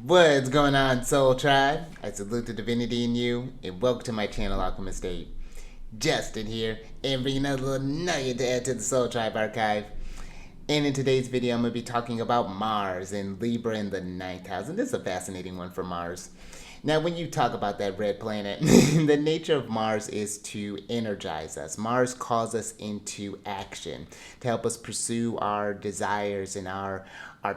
What's going on, Soul Tribe? I salute the divinity in you, and welcome to my channel, Alchemist. Justin here, and bringing another little nugget to add to the Soul Tribe archive. And in today's video, I'm going to be talking about Mars and Libra in the ninth house. And this is a fascinating one for Mars. Now, when you talk about that red planet, the nature of Mars is to energize us. Mars calls us into action to help us pursue our desires and our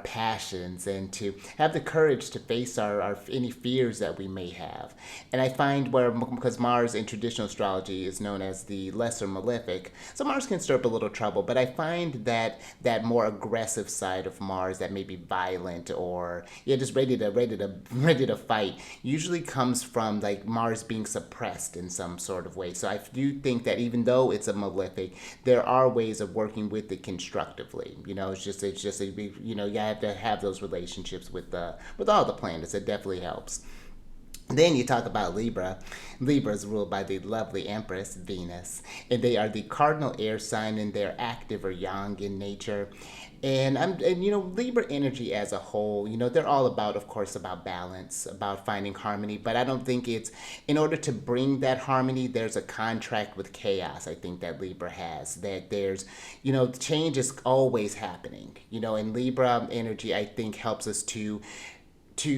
passions, and to have the courage to face our any fears that we may have. And I find because Mars in traditional astrology is known as the lesser malefic, so Mars can stir up a little trouble. But I find that more aggressive side of Mars, that may be violent or just ready to fight, usually comes from like Mars being suppressed in some sort of way. So I do think that even though it's a malefic, there are ways of working with it constructively. You have to have those relationships with all the planets. It definitely helps. Then you talk about Libra. Libra is ruled by the lovely Empress, Venus, and they are the cardinal air sign, and they're active or yang in nature. And Libra energy as a whole, they're all about, of course, about balance, about finding harmony. But I don't think it's, in order to bring that harmony, there's a contract with chaos. I think that Libra has, that there's, change is always happening. And Libra energy, I think, helps us to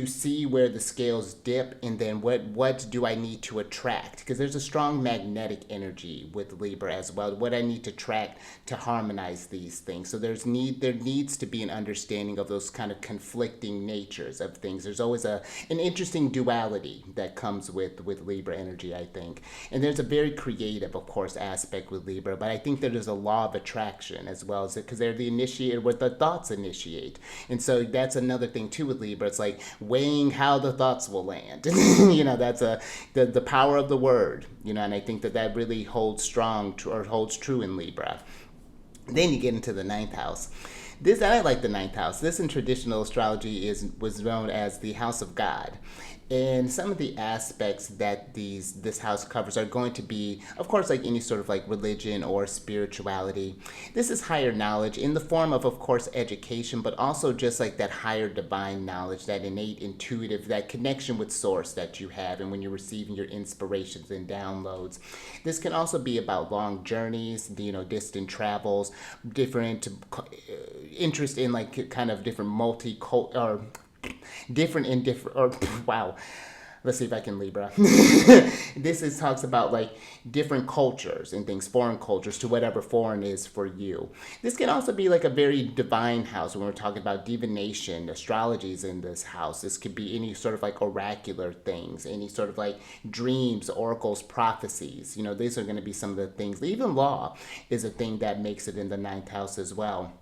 see where the scales dip, and then what do I need to attract, because there's a strong magnetic energy with Libra as well, what I need to attract to harmonize these things. So there needs to be an understanding of those kind of conflicting natures of things. There's always an interesting duality that comes with Libra energy, I think. And there's a very creative, of course, aspect with Libra, but I think that there's a law of attraction as well, as because they're the initiator, what the thoughts initiate. And so that's another thing too with Libra. It's like weighing how the thoughts will land. That's the power of the word. And I think that really holds true in Libra. Then you get into the ninth house. I like the ninth house. This in traditional astrology was known as the house of God. And some of the aspects that this house covers are going to be, of course, like any sort of like religion or spirituality. This is higher knowledge in the form of course, education, but also just like that higher divine knowledge, that innate intuitive, that connection with source that you have, and when you're receiving your inspirations and downloads. This can also be about long journeys, distant travels, different interest in like kind of different or wow, let's see if I can Libra. Talks about like different cultures and things, foreign cultures, to whatever foreign is for you. This can also be like a very divine house when we're talking about divination. Astrologies in this house. This could be any sort of like oracular things, any sort of like dreams, oracles, prophecies. These are going to be some of the things. Even law is a thing that makes it in the ninth house as well.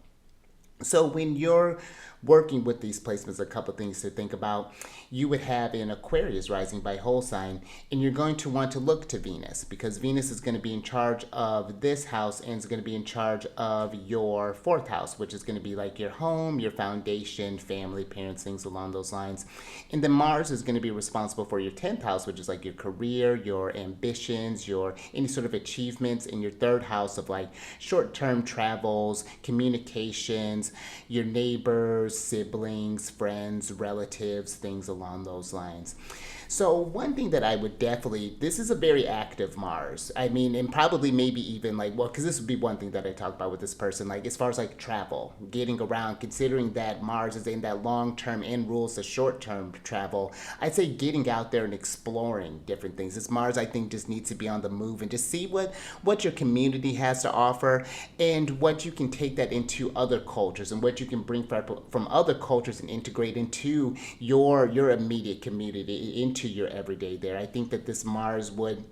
So when you're working with these placements, a couple things to think about. You would have an Aquarius rising by whole sign, and you're going to want to look to Venus, because Venus is going to be in charge of this house, and is going to be in charge of your fourth house, which is going to be like your home, your foundation, family, parents, things along those lines. And then Mars is going to be responsible for your 10th house, which is like your career, your ambitions, your any sort of achievements, in your third house of like short-term travels, communications, your neighbors, siblings, friends, relatives, things along those lines. So one thing that I would definitely, this is a very active Mars. I mean, and probably maybe even like, well, because this would be one thing that I talk about with this person, like as far as like travel, getting around, considering that Mars is in that long-term and rules the short-term travel, I'd say getting out there and exploring different things. This Mars, I think, just needs to be on the move and just see what your community has to offer, and what you can take that into other cultures, and what you can bring from other cultures and integrate into your immediate community, into your everyday there. I think that this Mars would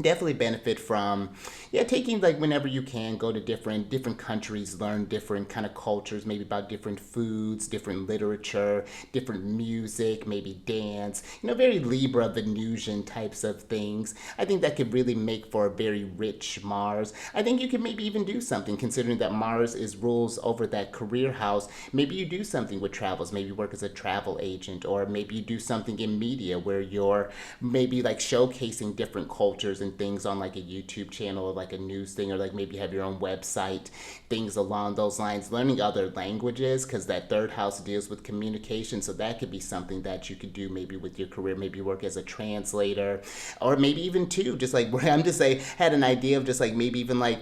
definitely benefit from taking, like, whenever you can, go to different countries, learn different kind of cultures, maybe about different foods, different literature, different music, maybe dance, very Libra Venusian types of things. I think that could really make for a very rich Mars. I think you could maybe even do something, considering that Mars rules over that career house. Maybe you do something with travels, maybe work as a travel agent, or maybe you do something in media where you're maybe like showcasing different cultures different things on like a YouTube channel or like a news thing, or like maybe have your own website, things along those lines. Learning other languages, because that third house deals with communication, so that could be something that you could do maybe with your career. Maybe work as a translator, or maybe even too, just like I'm just like had an idea of just like maybe even like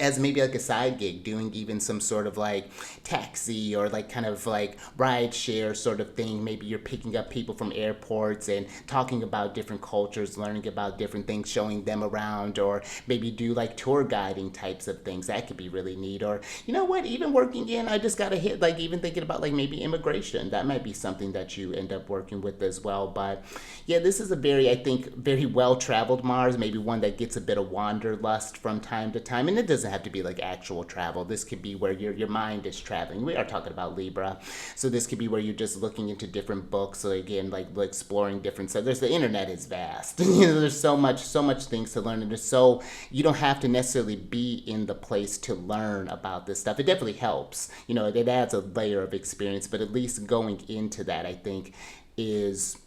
as maybe like a side gig, doing even some sort of like taxi or like kind of like ride share sort of thing. Maybe you're picking up people from airports and talking about different cultures, learning about different things, showing them around, or maybe do like tour guiding types of things. That could be really neat. Or you know what, even working in, I just got a hit, like even thinking about like maybe immigration. That might be something that you end up working with as well. But yeah, this is a very, I think, very well traveled Mars, maybe one that gets a bit of wanderlust from time to time. And it doesn't have to be like actual travel. This could be where your mind is traveling. We are talking about Libra, so this could be where you're just looking into different books. So again, like exploring different stuff. There's the internet is vast. There's so much things to learn, and there's so you don't have to necessarily be in the place to learn about this stuff. It definitely helps. It adds a layer of experience, but at least going into that, I think, is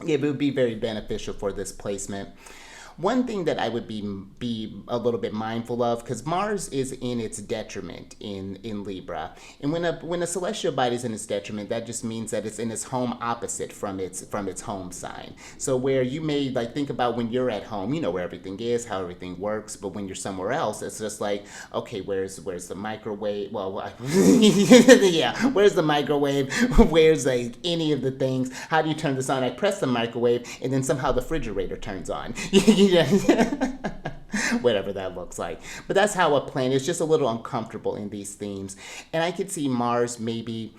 it would be very beneficial for this placement. One thing that I would be a little bit mindful of, because Mars is in its detriment in Libra, and when a celestial body is in its detriment, that just means that it's in its home opposite from its home sign. So where you may like think about when you're at home, you know where everything is, how everything works, but when you're somewhere else, it's just like, okay, where's the microwave? Well, yeah, where's the microwave? Where's like any of the things? How do you turn this on? I press the microwave, and then somehow the refrigerator turns on. Whatever that looks like. But that's how a planet is just a little uncomfortable in these themes. And I could see Mars maybe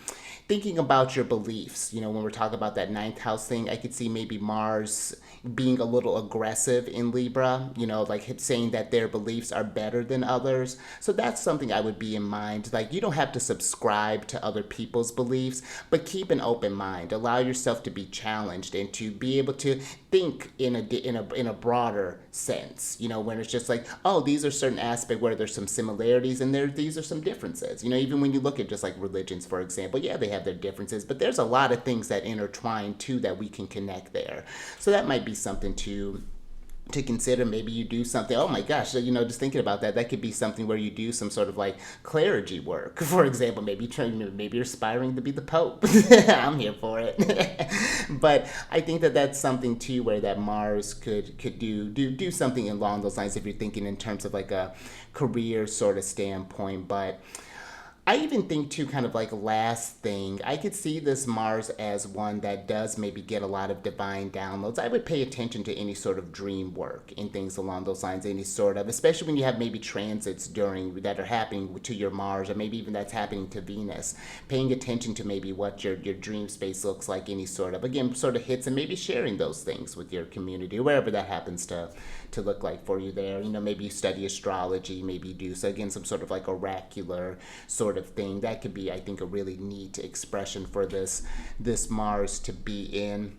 thinking about your beliefs. When we're talking about that ninth house thing, I could see maybe Mars being a little aggressive in Libra, like saying that their beliefs are better than others. So that's something I would be in mind. Like, you don't have to subscribe to other people's beliefs, but keep an open mind. Allow yourself to be challenged and to be able to think in a broader sense, when it's just like, oh, these are certain aspects where there's some similarities and these are some differences. Even when you look at just like religions, for example, yeah, they have their differences, but there's a lot of things that intertwine too that we can connect there. So that might be something to consider. Maybe you do something, oh my gosh, just thinking about that could be something where you do some sort of like clergy work, for example. Maybe you're aspiring to be the Pope. I'm here for it. But I think that's something too where that Mars could do something along those lines if you're thinking in terms of like a career sort of standpoint. But I even think too, kind of like last thing, I could see this Mars as one that does maybe get a lot of divine downloads. I would pay attention to any sort of dream work and things along those lines, any sort of, especially when you have maybe transits that are happening to your Mars, or maybe even that's happening to Venus. Paying attention to maybe what your dream space looks like, any sort of, again, sort of hits, and maybe sharing those things with your community, wherever that happens to look like for you there. Maybe you study astrology, maybe you do, so again, some sort of like oracular sort of thing. That could be, I think, a really neat expression for this Mars to be in.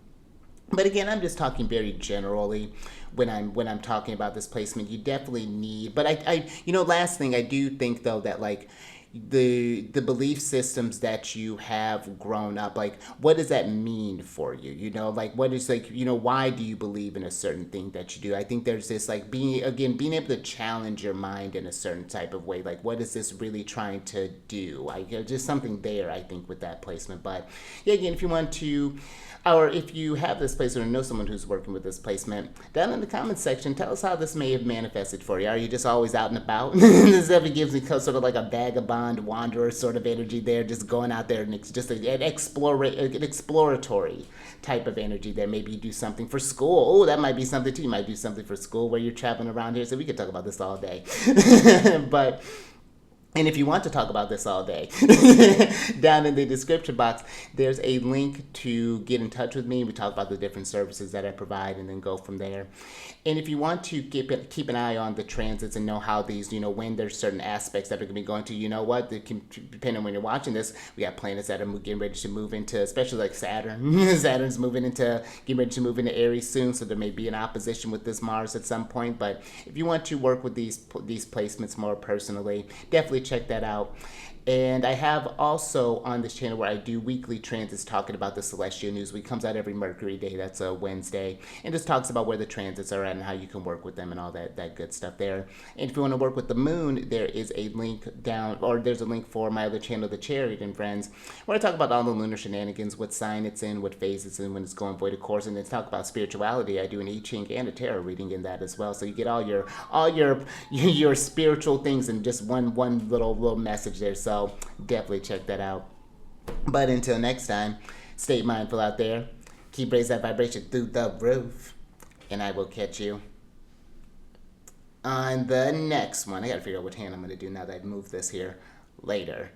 But again, I'm just talking very generally when I'm talking about this placement. You definitely need, but I last thing, I do think though that like the belief systems that you have grown up, like what does that mean for you? Like what is like, why do you believe in a certain thing that you do? I think there's this like being able to challenge your mind in a certain type of way. Like, what is this really trying to do? Like, just something there, I think, with that placement. But yeah, again, if you want to, or if you have this placement or know someone who's working with this placement, down in the comments section, tell us how this may have manifested for you. Are you just always out and about? This definitely gives me sort of like a vagabond wanderer sort of energy there, just going out there, and it's just an exploratory type of energy there. Maybe you do something for school. Oh, that might be something too. You might do something for school where you're traveling around here. So we could talk about this all day. But and if you want to talk about this all day, down in the description box, there's a link to get in touch with me. We talk about the different services that I provide and then go from there. And if you want to keep an eye on the transits and know how these, when there's certain aspects that are going to be going to, what, depending on when you're watching this, we got planets that are getting ready to move into, especially like Saturn. Saturn's getting ready to move into Aries soon, so there may be an opposition with this Mars at some point. But if you want to work with these placements more personally, definitely check that out. And I have also on this channel where I do weekly transits talking about the celestial news. Week comes out every Mercury day. That's a Wednesday. And just talks about where the transits are at and how you can work with them and all that good stuff there. And if you want to work with the moon, there is a link down, or there's a link for my other channel, The Chariot and Friends, where I talk about all the lunar shenanigans, what sign it's in, what phase it's in, when it's going void of course, and then talk about spirituality. I do an I Ching and a tarot reading in that as well. So you get all your spiritual things in just one little message there. So definitely check that out. But until next time, stay mindful out there. Keep raising that vibration through the roof. And I will catch you on the next one. I gotta figure out what hand I'm gonna do now that I've moved this here later.